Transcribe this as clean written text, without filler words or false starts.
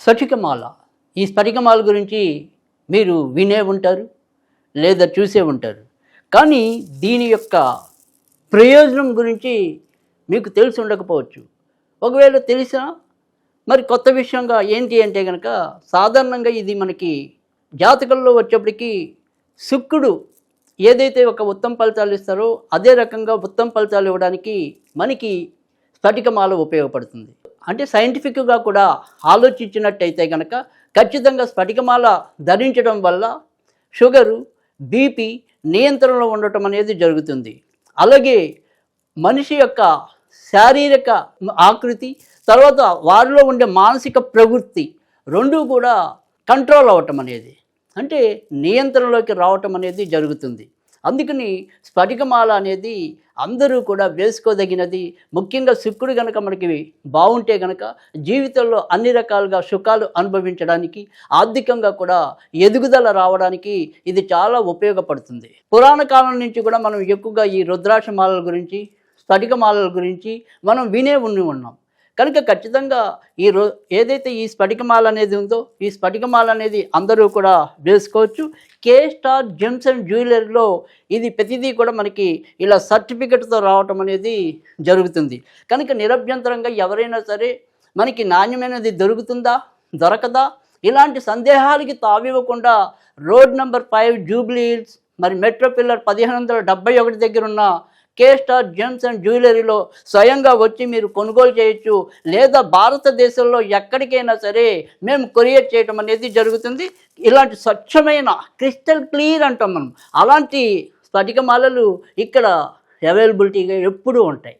స్ఫటికమాల. ఈ స్ఫటికమాల గురించి మీరు వినే ఉంటారు, లేదా చూసే ఉంటారు. కానీ దీని యొక్క ప్రయోజనం గురించి మీకు తెలిసి ఉండకపోవచ్చు. ఒకవేళ తెలిసినా మరి కొత్త విషయంగా ఏంటి అంటే కనుక, సాధారణంగా ఇది మనకి జాతకంలో వచ్చేప్పటికి శుక్రుడు ఏదైతే ఒక ఉత్తమ ఫలితాలు ఇస్తారో అదే రకంగా ఉత్తమ ఫలితాలు ఇవ్వడానికి మనకి స్ఫటికమాల ఉపయోగపడుతుంది. అంటే సైంటిఫిక్గా కూడా ఆలోచించినట్టయితే కనుక ఖచ్చితంగా స్ఫటికమాల ధరించడం వల్ల షుగరు, బీపీ నియంత్రణలో ఉండటం అనేది జరుగుతుంది. అలాగే మనిషి యొక్క శారీరక ఆకృతి, తర్వాత వారిలో ఉండే మానసిక ప్రవృత్తి రెండూ కూడా కంట్రోల్ అవ్వటం అనేది, అంటే నియంత్రణలోకి రావటం అనేది జరుగుతుంది. అందుకని స్ఫటికమాల అనేది అందరూ కూడా వేసుకోదగినది. ముఖ్యంగా శుక్రుడు కనుక మనకి బాగుంటే కనుక జీవితంలో అన్ని రకాలుగా సుఖాలు అనుభవించడానికి, ఆర్థికంగా కూడా ఎదుగుదల రావడానికి ఇది చాలా ఉపయోగపడుతుంది. పురాణ కాలం నుంచి కూడా మనం ఎక్కువగా ఈ రుద్రాక్షమాలల గురించి, స్ఫటికమాలల గురించి మనం వినే ఉన్నాం. కనుక ఖచ్చితంగా ఏదైతే ఈ స్ఫటికమాల అనేది ఉందో ఈ స్ఫటికమాల అనేది అందరూ కూడా వేసుకోవచ్చు. కే స్టార్ జెమ్స్ అండ్ జ్యువెలరీలో ఇది ప్రతిదీ కూడా మనకి ఇలా సర్టిఫికెట్తో రావటం అనేది జరుగుతుంది. కనుక నిరభ్యంతరంగా ఎవరైనా సరే మనకి నాణ్యమైనది దొరుకుతుందా, దొరకదా, ఇలాంటి సందేహాలకి తావివ్వకుండా రోడ్ నెంబర్ 5 జూబ్లీ హిల్స్ మరి మెట్రో పిల్లర్ 1571 దగ్గర ఉన్న కే స్టార్ జెమ్స్ అండ్ జ్యువెలరీలో స్వయంగా వచ్చి మీరు కొనుగోలు చేయొచ్చు. లేదా భారతదేశంలో ఎక్కడికైనా సరే మేము కొరియర్ చేయడం అనేది జరుగుతుంది. ఇలాంటి స్వచ్ఛమైన క్రిస్టల్ క్లియర్ అంటాం మనం, అలాంటి స్ఫటికమాలలు ఇక్కడ అవైలబిలిటీగా ఎప్పుడూ ఉంటాయి.